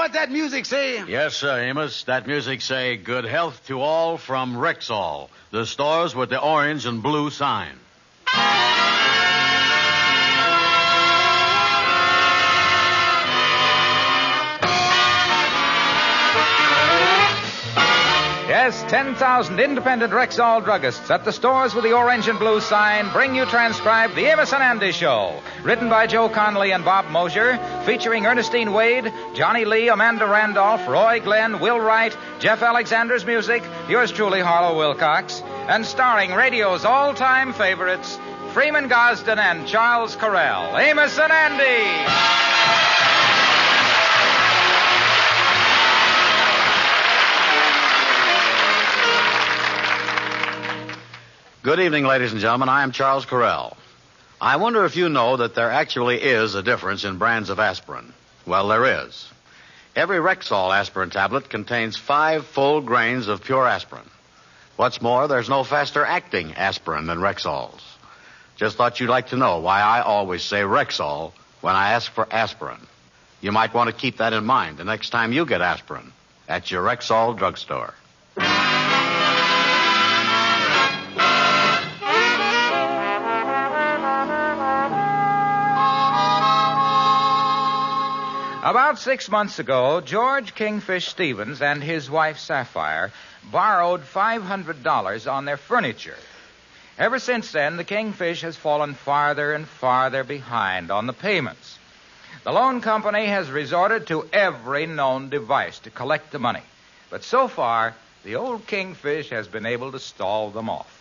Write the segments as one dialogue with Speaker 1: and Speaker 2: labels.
Speaker 1: what that music say?
Speaker 2: Yes, sir, Amos. That music say, good health to all from Rexall, the stores with the orange and blue sign.
Speaker 3: Yes, 10,000 independent Rexall druggists at the stores with the orange and blue sign bring you transcribed The Amos and Andy Show. Written by Joe Connolly and Bob Mosier, featuring Ernestine Wade, Johnny Lee, Amanda Randolph, Roy Glenn, Will Wright, Jeff Alexander's music, yours truly, Harlow Wilcox, and starring radio's all-time favorites, Freeman, Gosden, and Charles Correll. Amos and Andy!
Speaker 2: Good evening, ladies and gentlemen. I am Charles Correll. I wonder if you know that there actually is a difference in brands of aspirin. Well, there is. Every Rexall aspirin tablet contains 5 full grains of pure aspirin. What's more, there's no faster-acting aspirin than Rexall's. Just thought you'd like to know why I always say Rexall when I ask for aspirin. You might want to keep that in mind the next time you get aspirin at your Rexall drugstore.
Speaker 3: About 6 months ago, George Kingfish Stevens and his wife Sapphire borrowed $500 on their furniture. Ever since then, the Kingfish has fallen farther and farther behind on the payments. The loan company has resorted to every known device to collect the money. But so far, the old Kingfish has been able to stall them off.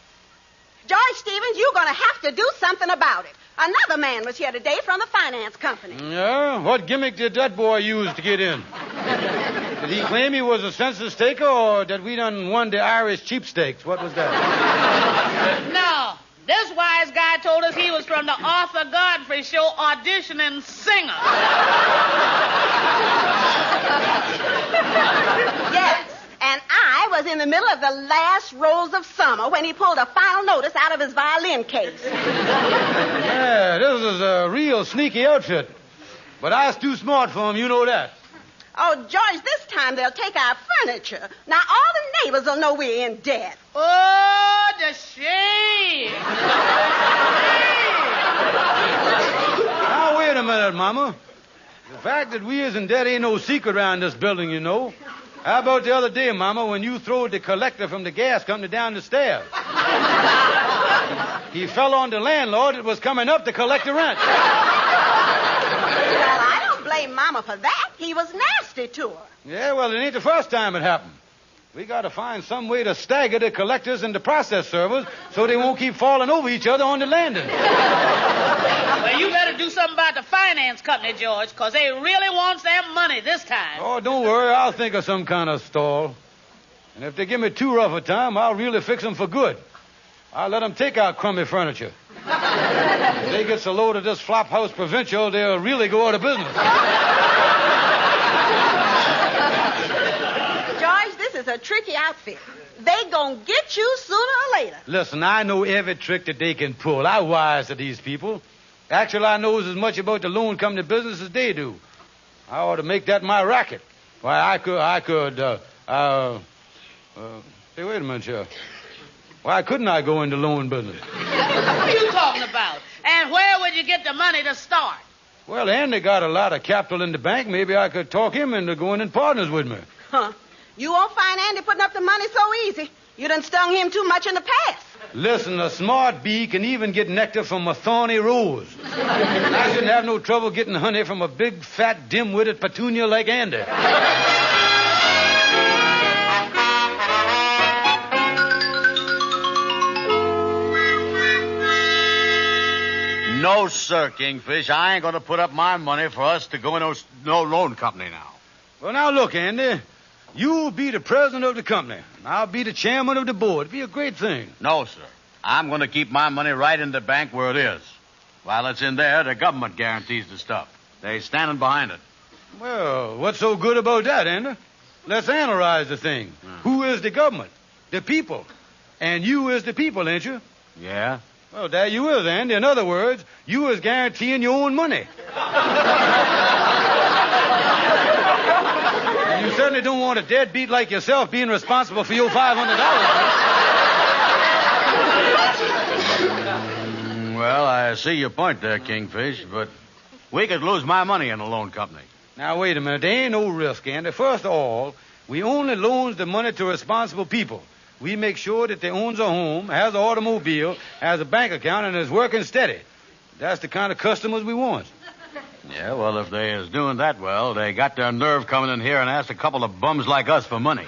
Speaker 4: George Stevens, you're going to have to do something about it. Another man was here today from the finance company.
Speaker 1: Yeah? What gimmick did that boy use to get in? Did he claim he was a census taker, or that we done won the Irish cheapsteaks? What was that?
Speaker 5: No. This wise guy told us he was from the Arthur Godfrey show auditioning singer.
Speaker 4: Yes, and I was in the middle of the last rose of summer when he pulled a final notice out of his violin case.
Speaker 1: Yeah, this is a real sneaky outfit. But I was too smart for him, you know that.
Speaker 4: Oh, George, this time they'll take our furniture. Now all the neighbors will know we're in debt.
Speaker 5: Oh, the shame.
Speaker 1: Now, wait a minute, Mama. The fact that we is in debt ain't no secret around this building, you know. How about the other day, Mama, when you throwed the collector from the gas company down the stairs? He fell on the landlord that was coming up to collect the rent.
Speaker 4: Well, I don't blame Mama for that. He was nasty to her.
Speaker 1: Yeah, well, it ain't the first time it happened. We got to find some way to stagger the collectors and the process servers so they won't keep falling over each other on the landing.
Speaker 5: Well, you better do something about the finance company, George, because they really wants their money this time.
Speaker 1: Oh, don't worry. I'll think of some kind of stall. And if they give me too rough a time, I'll really fix them for good. I'll let them take out crummy furniture. If they get so load of this flophouse provincial, they'll really go out of business.
Speaker 4: George, this is a tricky outfit. They gonna get you sooner or later.
Speaker 1: Listen, I know every trick that they can pull. I wise to these people. Actually, I knows as much about the loan company business as they do. I ought to make that my racket. Why, I could, hey, wait a minute here. Why couldn't I go into loan business?
Speaker 5: What are you talking about? And where would you get the money to start?
Speaker 1: Well, Andy got a lot of capital in the bank. Maybe I could talk him into going in partners with me.
Speaker 4: Huh. You won't find Andy putting up the money so easy. You done stung him too much in the past.
Speaker 1: Listen, a smart bee can even get nectar from a thorny rose. I shouldn't have no trouble getting honey from a big, fat, dim-witted petunia like Andy.
Speaker 2: No, sir, Kingfish. I ain't going to put up my money for us to go in no loan company now.
Speaker 1: Well, now, look, Andy. You'll be the president of the company, and I'll be the chairman of the board. It'd be a great thing.
Speaker 2: No, sir. I'm going to keep my money right in the bank where it is. While it's in there, the government guarantees the stuff. They're standing behind it.
Speaker 1: Well, what's so good about that, Andy? Let's analyze the thing. Who is the government? The people. And you is the people, ain't you?
Speaker 2: Yeah?
Speaker 1: Well, there you is, Andy. In other words, you is guaranteeing your own money. certainly don't want a deadbeat like yourself being responsible for your $500.
Speaker 2: Well, I see your point there, Kingfish, but we could lose my money in a loan company.
Speaker 1: Now, wait a minute. There ain't no risk, Andy. First of all, we only loans the money to responsible people. We make sure that they owns a home, has an automobile, has a bank account, and is working steady. That's the kind of customers we want.
Speaker 2: Yeah, well, if they is doing that well, they got their nerve coming in here and asked a couple of bums like us for money.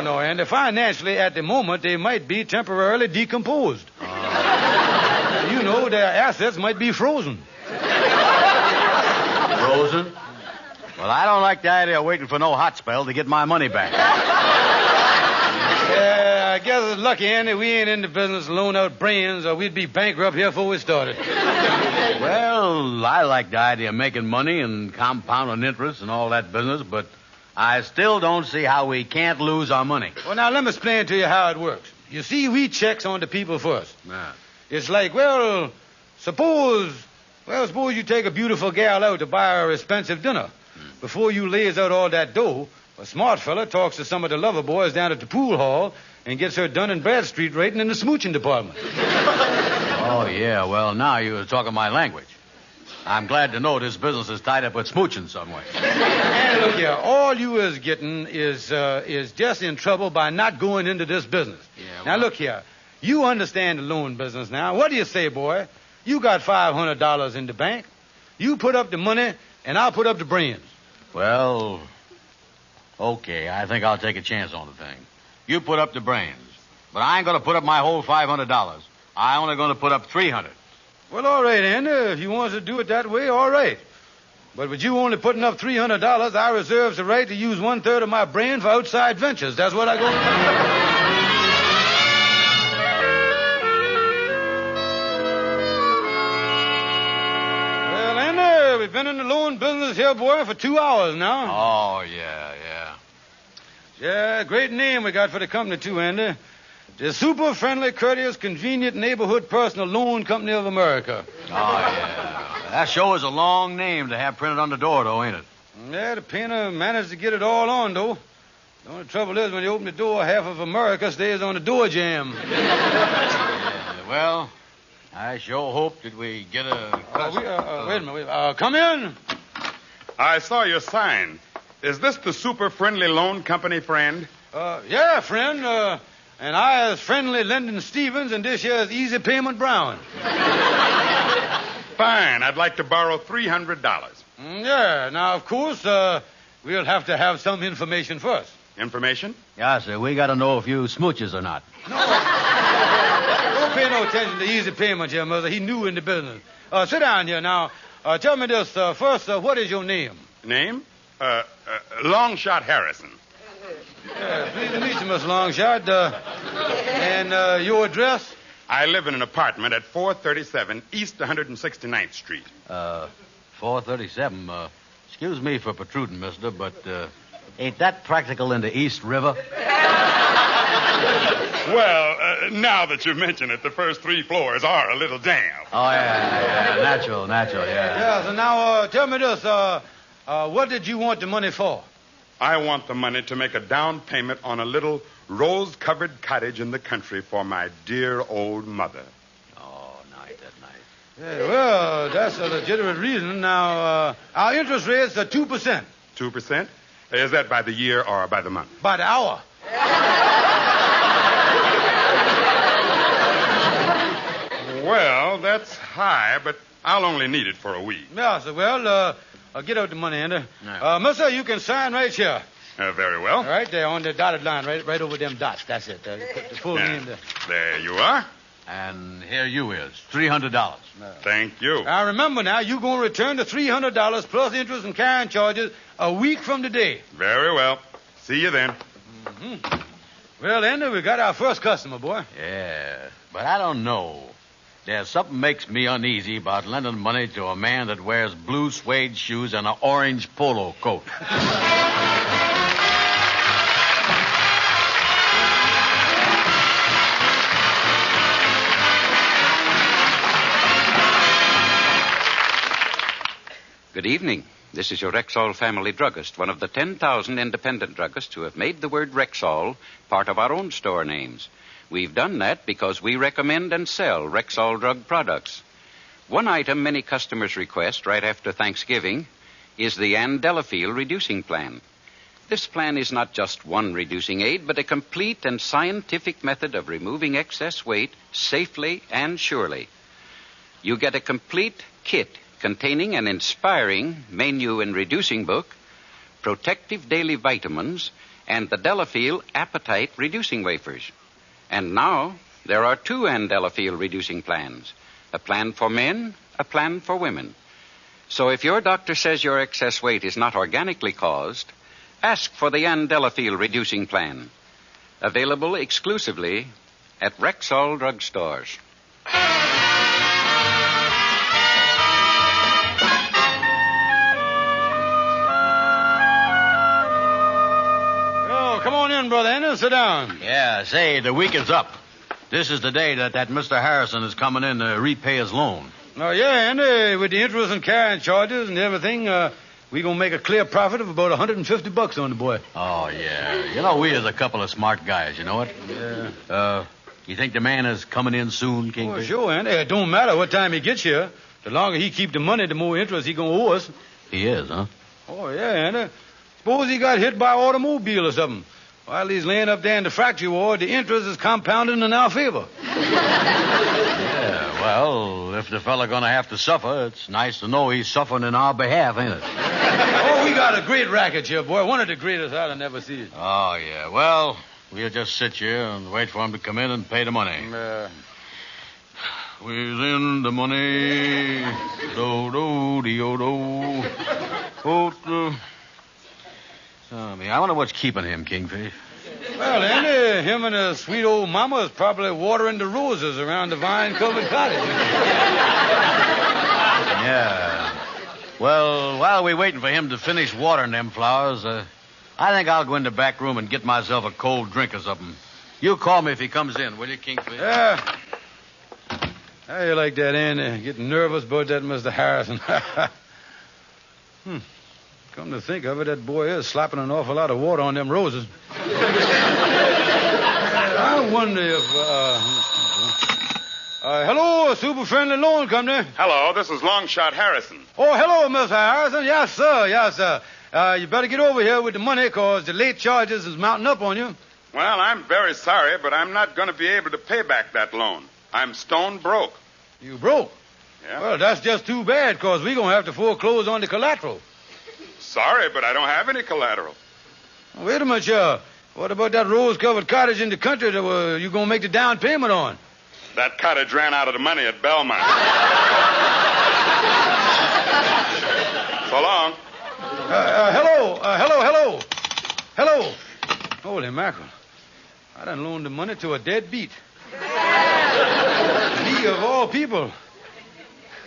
Speaker 1: No, Andy. Financially, at the moment, they might be temporarily decomposed. You know, their assets might be frozen.
Speaker 2: Frozen? Well, I don't like the idea of waiting for no hot spell to get my money back.
Speaker 1: Yeah, I guess it's lucky, Andy, we ain't in the business to loan out brains, or we'd be bankrupt here before we started.
Speaker 2: Well, I like the idea of making money and compounding interest and all that business, but I still don't see how we can't lose our money.
Speaker 1: Well, now, let me explain to you how it works. You see, we checks on the people first.
Speaker 2: Yeah.
Speaker 1: It's like, suppose you take a beautiful gal out to buy her expensive dinner. Before you lays out all that dough, a smart fella talks to some of the lover boys down at the pool hall and gets her Dun and Bradstreet rating in the smooching department.
Speaker 2: Oh, yeah, well, now you're talking my language. I'm glad to know this business is tied up with smooching some way.
Speaker 1: And look here, all you is getting is just in trouble by not going into this business.
Speaker 2: Yeah,
Speaker 1: Now, look here. You understand the loan business now. What do you say, boy? You got $500 in the bank. You put up the money, and I'll put up the brains.
Speaker 2: Well, okay, I think I'll take a chance on the thing. You put up the brains, but I ain't going to put up my whole $500. I'm only going to put up $300.
Speaker 1: Well, all right, Andy. If you want to do it that way, all right. But with you only putting up $300, I reserve the right to use 1/3 of my brain for outside ventures. That's what I go to do. We've been in the loan business here, boy, for 2 hours now.
Speaker 2: Oh, yeah.
Speaker 1: Yeah, great name we got for the company, too, Andy. The Super Friendly, Courteous, Convenient Neighborhood Personal Loan Company of America.
Speaker 2: Oh, yeah. That sure is a long name to have printed on the door, though, ain't it?
Speaker 1: Yeah, the painter managed to get it all on, though. The only trouble is when you open the door, half of America stays on the door jamb.
Speaker 2: Yeah, well, I sure hope that we get a...
Speaker 1: wait a minute. Come in.
Speaker 6: I saw your sign. Is this the Super Friendly Loan Company, friend?
Speaker 1: Yeah, friend. And I is Friendly Lyndon Stevens, and this here is Easy Payment Brown.
Speaker 6: Fine. I'd like to borrow $300.
Speaker 1: Yeah. Now, of course, we'll have to have some information first.
Speaker 6: Information?
Speaker 2: Yeah, sir. We got to know if you smooches or not.
Speaker 1: No. Don't pay no attention to Easy Payment here, Mother. He new in the business. Sit down here now. Tell me this first. What is your name?
Speaker 6: Name? Longshot Harrison.
Speaker 1: Yeah, pleased to meet you, Miss Longshot. And your address?
Speaker 6: I live in an apartment at 437 East 169th Street.
Speaker 2: 437. Excuse me for protruding, mister, but ain't that practical in the East River?
Speaker 6: Well, now that you mention it, the first 3 floors are a little damp.
Speaker 2: Oh, yeah. Natural, yeah.
Speaker 1: Yeah, so now tell me this. What did you want the money for?
Speaker 6: I want the money to make a down payment on a little rose-covered cottage in the country for my dear old mother.
Speaker 2: Oh, nice.
Speaker 1: Yeah, well, that's a legitimate reason. Now, our interest rates are 2%.
Speaker 6: 2%? Is that by the year or by the month?
Speaker 1: By the hour.
Speaker 6: Well, that's high, but I'll only need it for a week.
Speaker 1: Yeah, so, well, I'll get out the money, Andy.
Speaker 2: Yeah.
Speaker 1: Mister, you can sign right here.
Speaker 6: Very well.
Speaker 1: All right, there on the dotted line, right over them dots. That's it. Put the full name there.
Speaker 6: There you are.
Speaker 2: And here you is, $300.
Speaker 6: Thank you.
Speaker 1: Now, remember now, you're going to return the $300 plus interest and carrying charges a week from today.
Speaker 6: Very well. See you then.
Speaker 1: Mm-hmm. Well, Andy, we got our first customer, boy.
Speaker 2: Yeah, but I don't know. There's something makes me uneasy about lending money to a man that wears blue suede shoes and an orange polo coat.
Speaker 7: Good evening. This is your Rexall family druggist, one of the 10,000 independent druggists who have made the word Rexall part of our own store names. We've done that because we recommend and sell Rexall drug products. One item many customers request right after Thanksgiving is the Andelafil reducing plan. This plan is not just one reducing aid, but a complete and scientific method of removing excess weight safely and surely. You get a complete kit containing an inspiring menu and reducing book, protective daily vitamins, and the Delafil appetite reducing wafers. And now there are 2 Andelafil reducing plans, a plan for men, a plan for women. So if your doctor says your excess weight is not organically caused, ask for the Andelafil reducing plan. Available exclusively at Rexall drugstores.
Speaker 1: Oh, come on in, Brother Andy. Sit down.
Speaker 2: Yeah, say, the week is up. This is the day that Mr. Harrison is coming in to repay his loan.
Speaker 1: Oh, yeah, Andy, with the interest and carrying charges and everything, we're going to make a clear profit of about $150 on the boy.
Speaker 2: Oh, yeah. You know, we is a couple of smart guys, you know it?
Speaker 1: Yeah.
Speaker 2: You think the man is coming in soon, King?
Speaker 1: Oh, sure, Andy. It don't matter what time he gets here. The longer he keep the money, the more interest he going to owe us.
Speaker 2: He is, huh?
Speaker 1: Oh, yeah, Andy. Suppose he got hit by an automobile or something. While he's laying up there in the fracture ward, the interest is compounding in our favor.
Speaker 2: Yeah, well, if the fella gonna have to suffer, it's nice to know he's suffering in our behalf, ain't it?
Speaker 1: Oh, we got a great racket here, boy. One of the greatest I've ever seen.
Speaker 2: Oh, yeah. Well, we'll just sit here and wait for him to come in and pay the money. We's in the money. Do-do-de-o-do. I wonder what's keeping him, Kingfish.
Speaker 1: Well, Andy, him and his sweet old mama is probably watering the roses around the vine-covered cottage.
Speaker 2: Yeah. Well, while we're waiting for him to finish watering them flowers, I think I'll go in the back room and get myself a cold drink or something. You call me if he comes in, will you, Kingfish?
Speaker 1: Yeah. How you like that, Andy? Getting nervous about that Mr. Harrison. Come to think of it, that boy is slapping an awful lot of water on them roses. I wonder if, hello, Super Friendly Loan Company.
Speaker 6: Hello, this is Longshot Harrison.
Speaker 1: Oh, hello, Mr. Harrison. Yes, sir. Yes, sir. You better get over here with the money, because the late charges is mounting up on you.
Speaker 6: Well, I'm very sorry, but I'm not going to be able to pay back that loan. I'm stone broke.
Speaker 1: You broke?
Speaker 6: Yeah.
Speaker 1: Well, that's just too bad, because we're going to have to foreclose on the collateral.
Speaker 6: Sorry, but I don't have any collateral.
Speaker 1: Wait a minute, what about that rose-covered cottage in the country that you going to make the down payment on?
Speaker 6: That cottage ran out of the money at Belmont. So long. Hello.
Speaker 1: Holy mackerel. I done loaned the money to a deadbeat. Me of all people.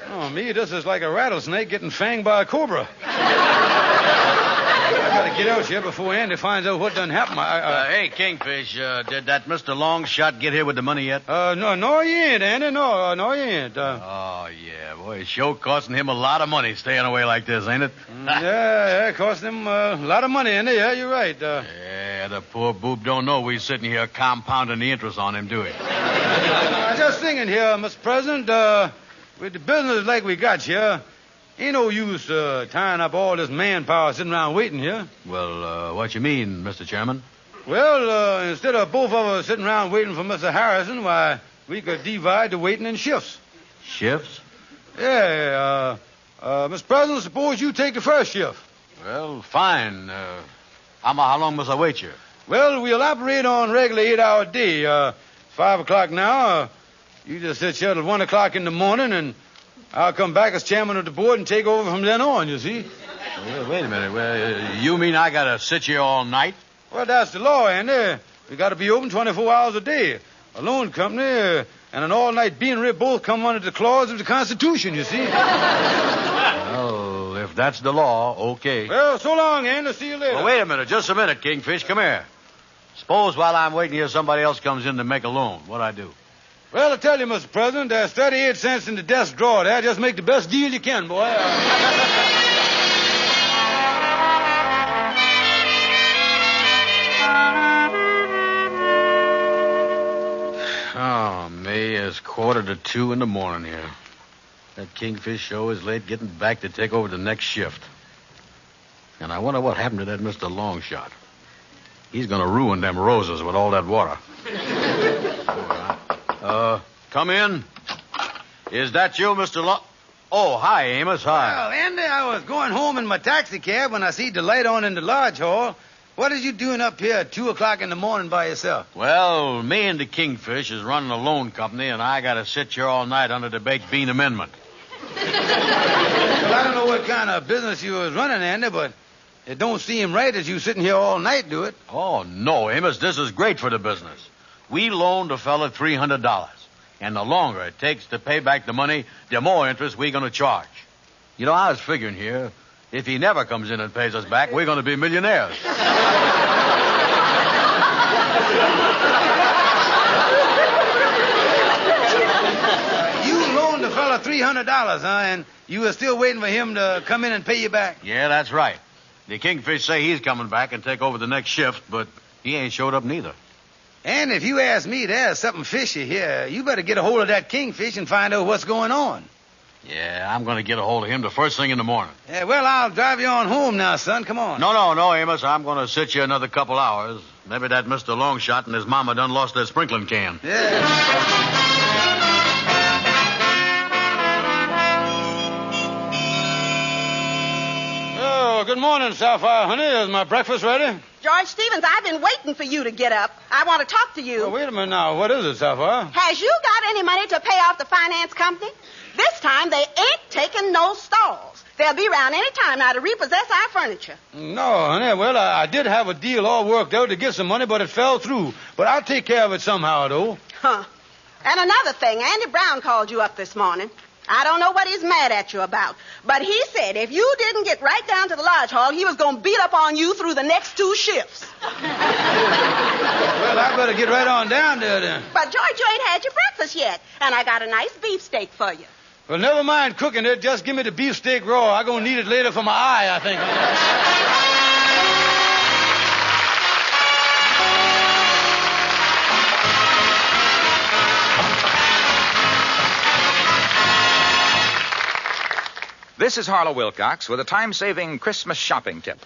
Speaker 1: Oh, me, this is like a rattlesnake getting fanged by a cobra. I gotta get out here before Andy finds out what done happened.
Speaker 2: Hey, Kingfish, did that Mr. Longshot get here with the money yet?
Speaker 1: No, he ain't, Andy. No, he ain't.
Speaker 2: Oh, yeah, boy, it's sure costing him a lot of money staying away like this, ain't it?
Speaker 1: Yeah, costing him a lot of money, Andy. Yeah, you're right.
Speaker 2: Yeah, the poor boob don't know we're sitting here compounding the interest on him, do we?
Speaker 1: I'm just thinking here, Mr. President, with the business like we got here, ain't no use tying up all this manpower sitting around waiting here.
Speaker 2: Well, what you mean, Mr. Chairman?
Speaker 1: Well, instead of both of us sitting around waiting for Mr. Harrison, why, we could divide the waiting in shifts.
Speaker 2: Shifts?
Speaker 1: Yeah, Mr. President, suppose you take the first shift.
Speaker 2: Well, fine. How long must I wait here?
Speaker 1: Well, we'll operate on regular 8-hour day. 5 o'clock now. You just sit here till 1 o'clock in the morning, and I'll come back as chairman of the board and take over from then on, you see.
Speaker 2: Well, wait a minute. Well, you mean I got to sit here all night?
Speaker 1: Well, that's the law, Andy. We got to be open 24 hours a day. A loan company and an all-night beanery both come under the clause of the Constitution, you see.
Speaker 2: Well, if that's the law, okay.
Speaker 1: Well, so long, Andy. See you later.
Speaker 2: Well, wait a minute. Just a minute, Kingfish. Come here. Suppose while I'm waiting here, somebody else comes in to make a loan. What'd I do?
Speaker 1: Well, I tell you, Mr. President, there's 38 cents in the desk drawer there. Just make the best deal you can, boy.
Speaker 2: Oh, May, it's 1:45 in the morning here. That Kingfish show is late getting back to take over the next shift. And I wonder what happened to that Mr. Longshot. He's going to ruin them roses with all that water. Come in. Is that you, Mr. Oh, hi, Amos. Hi.
Speaker 1: Well, Andy, I was going home in my taxi cab when I see the light on in the lodge hall. What is you doing up here at 2 o'clock in the morning by yourself?
Speaker 2: Well, me and the Kingfish is running a loan company, and I got to sit here all night under the baked bean amendment.
Speaker 1: Well, I don't know what kind of business you was running, Andy, but it don't seem right that you sitting here all night do it.
Speaker 2: Oh, no, Amos, this is great for the business. We loaned a fella $300, and the longer it takes to pay back the money, the more interest we're going to charge. You know, I was figuring here, if he never comes in and pays us back, we're going to be millionaires.
Speaker 1: You loaned the fella $300, huh? And you were still waiting for him to come in and pay you back?
Speaker 2: Yeah, that's right. The Kingfish say he's coming back and take over the next shift, but he ain't showed up neither.
Speaker 1: And if you ask me, there's something fishy here. You better get a hold of that Kingfish and find out what's going on.
Speaker 2: Yeah, I'm going to get a hold of him the first thing in the morning.
Speaker 1: Yeah, well, I'll drive you on home now, son. Come on.
Speaker 2: No, Amos. I'm going to sit you another couple hours. Maybe that Mr. Longshot and his mama done lost their sprinkling can.
Speaker 1: Yeah. Oh, good morning, Sapphire, honey. Is my breakfast ready?
Speaker 4: George Stevens, I've been waiting for you to get up. I want to talk to you.
Speaker 1: Well, wait a minute now. What is it, Sapphire?
Speaker 4: Has you got any money to pay off the finance company? This time they ain't taking no stalls. They'll be around any time now to repossess our furniture.
Speaker 1: No, honey. Well, I did have a deal all worked out to get some money, but it fell through. But I'll take care of it somehow, though.
Speaker 4: Huh. And another thing, Andy Brown called you up this morning. I don't know what he's mad at you about, but he said if you didn't get right down to the lodge hall, he was going to beat up on you through the next 2 shifts.
Speaker 1: Well, I better get right on down there then.
Speaker 4: But, George, you ain't had your breakfast yet, and I got a nice beefsteak for you.
Speaker 1: Well, never mind cooking it. Just give me the beefsteak raw. I'm going to need it later for my eye, I think.
Speaker 3: This is Harlow Wilcox with a time-saving Christmas shopping tip.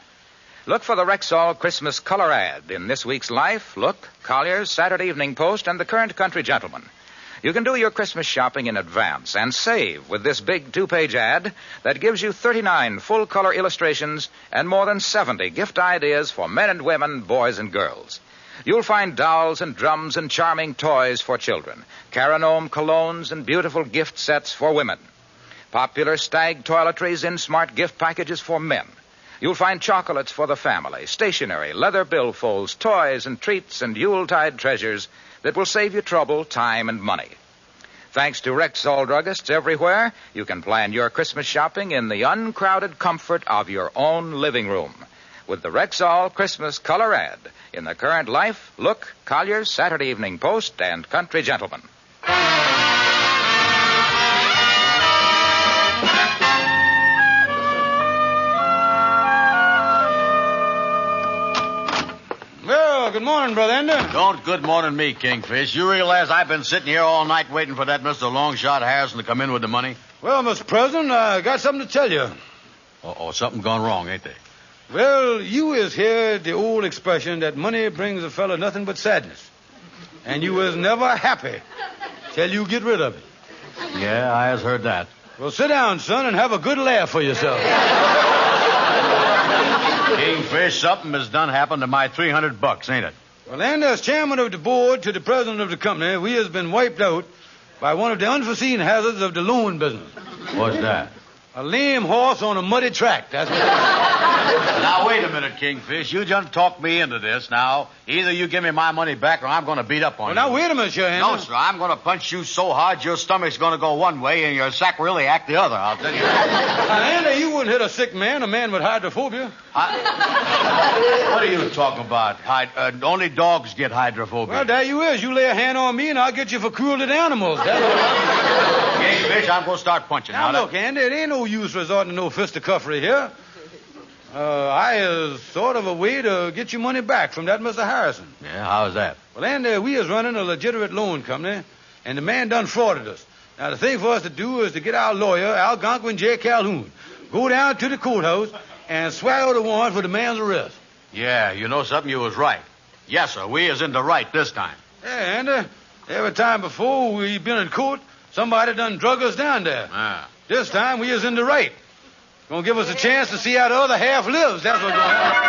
Speaker 3: Look for the Rexall Christmas color ad in this week's Life, Look, Collier's, Saturday Evening Post, and the Current Country Gentleman. You can do your Christmas shopping in advance and save with this big 2-page ad that gives you 39 full-color illustrations and more than 70 gift ideas for men and women, boys and girls. You'll find dolls and drums and charming toys for children, Caranome colognes and beautiful gift sets for women. Popular Stag toiletries in smart gift packages for men. You'll find chocolates for the family, stationery, leather billfolds, toys and treats and Yuletide treasures that will save you trouble, time, and money. Thanks to Rexall druggists everywhere, you can plan your Christmas shopping in the uncrowded comfort of your own living room with the Rexall Christmas color ad in the Current Life, Look, Collier's, Saturday Evening Post, and Country Gentleman.
Speaker 1: Good morning, Brother Ender.
Speaker 2: Don't good morning me, Kingfish. You realize I've been sitting here all night waiting for that Mr. Longshot Harrison to come in with the money?
Speaker 1: Well, Mr. President, I got something to tell you.
Speaker 2: Oh, something gone wrong, ain't they?
Speaker 1: Well, you is heard the old expression that money brings a fella nothing but sadness. And you was never happy till you get rid of it.
Speaker 2: Yeah, I has heard that.
Speaker 1: Well, sit down, son, and have a good laugh for yourself.
Speaker 2: Kingfish, something has done happened to my $300, ain't it?
Speaker 1: Well, and as chairman of the board to the president of the company, we has been wiped out by one of the unforeseen hazards of the loan business.
Speaker 2: What's that?
Speaker 1: A lame horse on a muddy track. That's what
Speaker 2: Now, wait a minute, Kingfish. You just talked me into this. Now, either you give me my money back or I'm going to beat up on you.
Speaker 1: Now, wait a minute, sir.
Speaker 2: No, sir. I'm going to punch you so hard your stomach's going to go one way and your sacroiliac the other. I'll tell you that.
Speaker 1: Now, Andy, you wouldn't hit a sick man, a man with hydrophobia.
Speaker 2: What are you talking about? Only dogs get hydrophobia.
Speaker 1: Well, there you is. You lay a hand on me and I'll get you for cruelty to animals.
Speaker 2: Kingfish, I'm going to start punching.
Speaker 1: Now, look, Andy, it ain't no use resorting to no fisticuffery here. I is sort of a way to get your money back from that Mr. Harrison.
Speaker 2: Yeah, how's that?
Speaker 1: Well, Andy, we is running a legitimate loan company, and the man done frauded us. Now, the thing for us to do is to get our lawyer, Algonquin J. Calhoun, go down to the courthouse and swear out a warrant for the man's arrest.
Speaker 2: Yeah, you know something? You was right. Yes, sir. We is in the right this time.
Speaker 1: Yeah, Andy, every time before we been in court, somebody done drug us down there.
Speaker 2: Ah.
Speaker 1: This time we is in the right. Gonna give us a chance to see how the other half lives. That's what's gonna happen.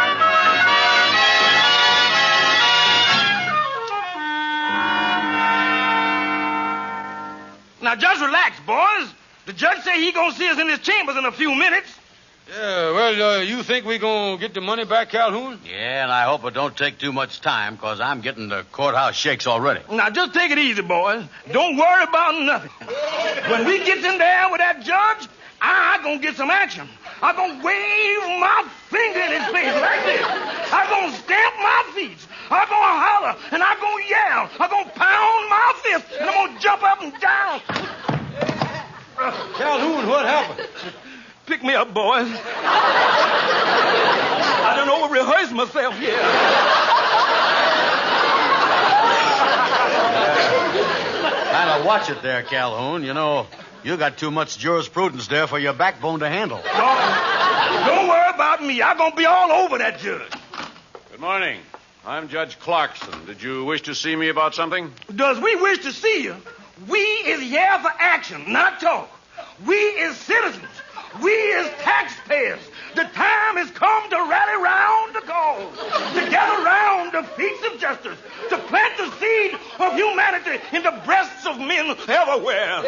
Speaker 8: Now, just relax, boys. The judge say he gonna see us in his chambers in a few minutes.
Speaker 1: Yeah, well, you think we gonna get the money back, Calhoun?
Speaker 2: Yeah, and I hope it don't take too much time, because I'm getting the courthouse shakes already.
Speaker 8: Now, just take it easy, boys. Don't worry about nothing. When we get in there with that judge, I'm gonna get some action. I'm gonna wave my finger in his face like this. I'm gonna stamp my feet. I'm gonna holler, and I'm gonna yell. I'm gonna pound my fist, and I'm gonna jump up and down.
Speaker 1: Calhoun, what happened?
Speaker 8: Pick me up, boys. I done over-rehearsed myself here.
Speaker 2: Kind of watch it there, Calhoun. You know, you got too much jurisprudence there for your backbone to handle.
Speaker 8: Don't worry about me. I'm going to be all over that judge.
Speaker 9: Good morning. I'm Judge Clarkson. Did you wish to see me about something?
Speaker 8: Does we wish to see you? We is here for action, not talk. We is citizens. We is taxpayers. The time has come to rally round the cause, to gather round the feet of justice, to plant the seed of humanity in the breasts of men everywhere.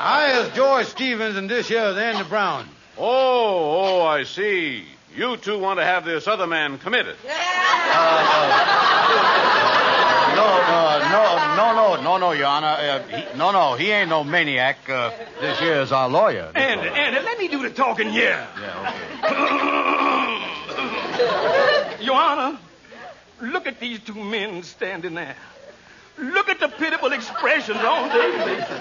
Speaker 1: I is George Stevens, and this here is Andrew Brown.
Speaker 9: Oh, I see. You two want to have this other man committed.
Speaker 2: No, Your Honor. He ain't no maniac. This here is our lawyer.
Speaker 8: Andy, let me do the talking here.
Speaker 2: Yeah, okay.
Speaker 8: Your Honor, look at these two men standing there. Look at the pitiful expressions on their faces,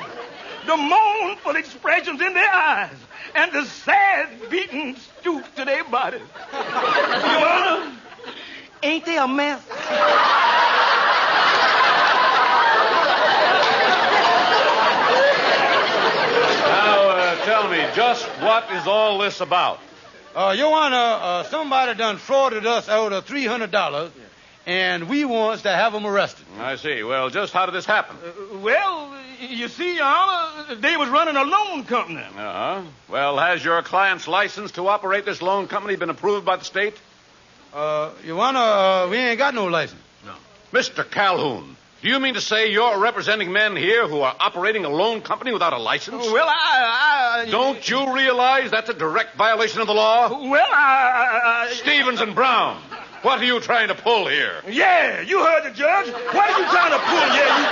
Speaker 8: the mournful expressions in their eyes, and the sad, beaten stoop to their bodies. Your Honor, ain't they a mess?
Speaker 9: Tell me, just what is all this about?
Speaker 1: Your Honor, somebody done frauded us out of $300, and we wants to have them arrested.
Speaker 9: I see. Well, just how did this happen?
Speaker 8: Well, you see, Your Honor, they was running a loan company.
Speaker 9: Uh-huh. Well, has your client's license to operate this loan company been approved by the state?
Speaker 1: Your Honor, we ain't got no license.
Speaker 9: No. Mr. Calhoun, do you mean to say you're representing men here who are operating a loan company without a license?
Speaker 8: Well,
Speaker 9: Don't you realize that's a direct violation of the law?
Speaker 8: Well,
Speaker 9: Stevens and Brown, what are you trying to pull here?
Speaker 8: Yeah, you heard the judge. What are you trying to pull? Yeah, you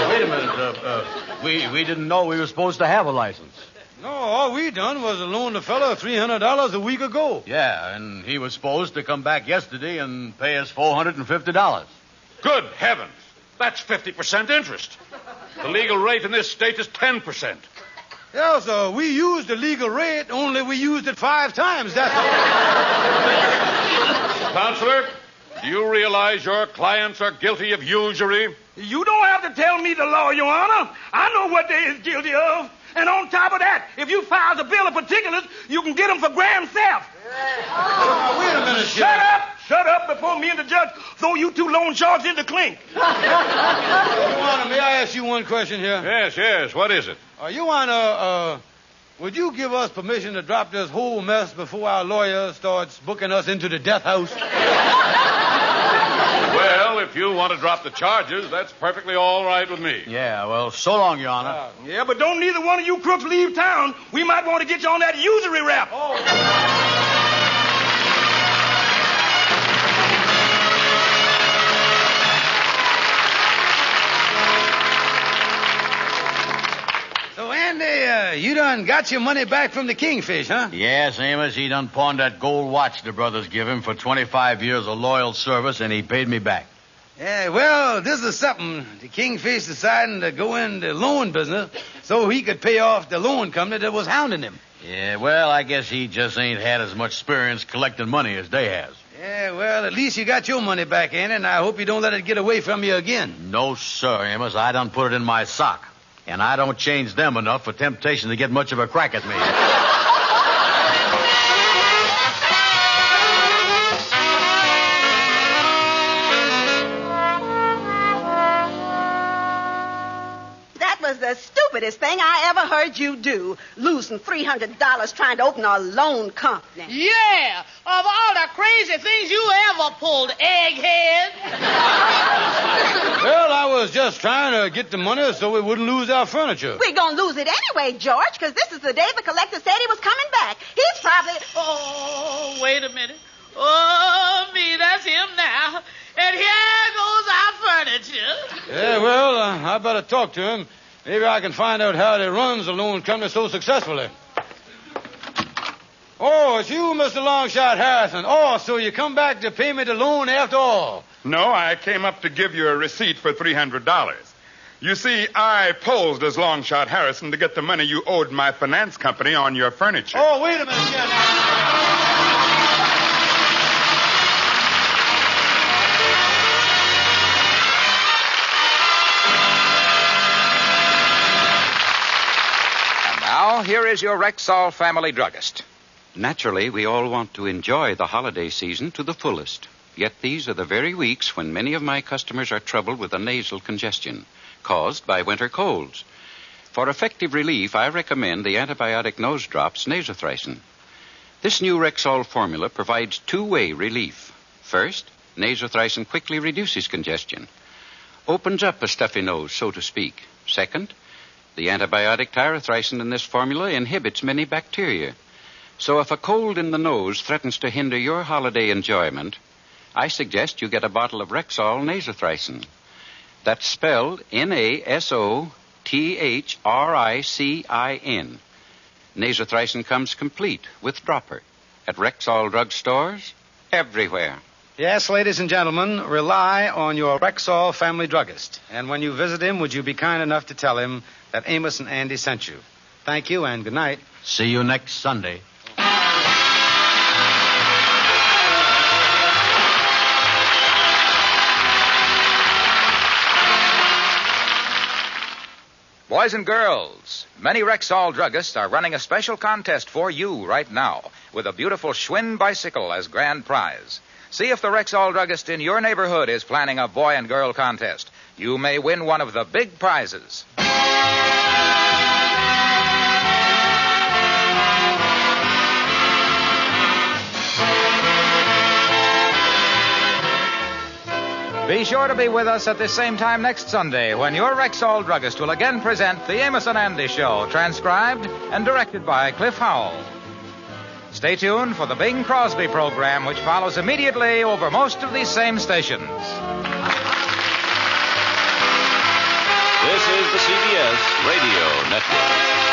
Speaker 2: Wait a minute. We didn't know we were supposed to have a license.
Speaker 1: No, all we done was loan the fellow $300 a week ago.
Speaker 2: Yeah, and he was supposed to come back yesterday and pay us $450.
Speaker 9: Good heavens. That's 50% interest. The legal rate in this state is 10%.
Speaker 1: Yeah, so we used the legal rate, only we used it 5 times, that's all.
Speaker 9: Counselor, do you realize your clients are guilty of usury?
Speaker 8: You don't have to tell me the law, Your Honor. I know what they is guilty of. And on top of that, if you file the bill of particulars, you can get them for grand theft.
Speaker 1: Wait a minute,
Speaker 8: Shut up before me and the judge throw you two loan sharks in the clink.
Speaker 1: Your Honor, may I ask you one question here?
Speaker 9: Yes. What is it?
Speaker 1: Your Honor, would you give us permission to drop this whole mess before our lawyer starts booking us into the death house?
Speaker 9: Well, if you want to drop the charges, that's perfectly all right with me.
Speaker 2: Yeah, well, so long, Your Honor.
Speaker 8: Yeah, but don't neither one of you crooks leave town. We might want to get you on that usury rap.
Speaker 1: So, Andy, you done got your money back from the Kingfish, huh?
Speaker 2: Yes, Amos, he done pawned that gold watch the brothers give him for 25 years of loyal service, and he paid me back.
Speaker 1: Yeah, well, this is something. The Kingfish deciding to go into the loan business so he could pay off the loan company that was hounding him.
Speaker 2: Yeah, well, I guess he just ain't had as much experience collecting money as they has.
Speaker 1: Yeah, well, at least you got your money back, Andy, and I hope you don't let it get away from you again.
Speaker 2: No, sir, Amos. I done put it in my sock. And I don't change them enough for temptation to get much of a crack at me.
Speaker 4: That was the stupidest thing I ever heard you do, losing $300 trying to open a loan company.
Speaker 5: Yeah, of all the crazy things you ever pulled, egghead.
Speaker 1: Well, I was just trying to get the money so we wouldn't lose our furniture.
Speaker 4: We're going to lose it anyway, George, because this is the day the collector said he was coming back. He's probably...
Speaker 5: Oh, wait a minute. Oh, me, that's him now. And here goes our furniture.
Speaker 1: Yeah, well, I better talk to him. Maybe I can find out how he runs the loan company so successfully. Oh, it's you, Mr. Longshot Harrison. Oh, so you come back to pay me the loan after all.
Speaker 6: No, I came up to give you a receipt for $300. You see, I posed as Longshot Harrison to get the money you owed my finance company on your furniture.
Speaker 1: Oh, wait a minute, Ken.
Speaker 3: Now, here is your Rexall family druggist.
Speaker 7: Naturally, we all want to enjoy the holiday season to the fullest. Yet these are the very weeks when many of my customers are troubled with a nasal congestion caused by winter colds. For effective relief, I recommend the antibiotic nose drops nasothricin. This new Rexall formula provides two-way relief. First, nasothricin quickly reduces congestion, opens up a stuffy nose, so to speak. Second, the antibiotic tyrothricin in this formula inhibits many bacteria. So if a cold in the nose threatens to hinder your holiday enjoyment, I suggest you get a bottle of Rexall nasothricin. That's spelled Nasothricin. Nasothricin comes complete with dropper at Rexall drugstores everywhere.
Speaker 1: Yes, ladies and gentlemen, rely on your Rexall family druggist. And when you visit him, would you be kind enough to tell him that Amos and Andy sent you? Thank you and good night.
Speaker 2: See you next Sunday.
Speaker 3: Boys and girls, many Rexall druggists are running a special contest for you right now with a beautiful Schwinn bicycle as grand prize. See if the Rexall druggist in your neighborhood is planning a boy and girl contest. You may win one of the big prizes. Be sure to be with us at the same time next Sunday when your Rexall druggist will again present the Amos and Andy Show, transcribed and directed by Cliff Howell. Stay tuned for the Bing Crosby program, which follows immediately over most of these same stations.
Speaker 10: This is the CBS Radio Network.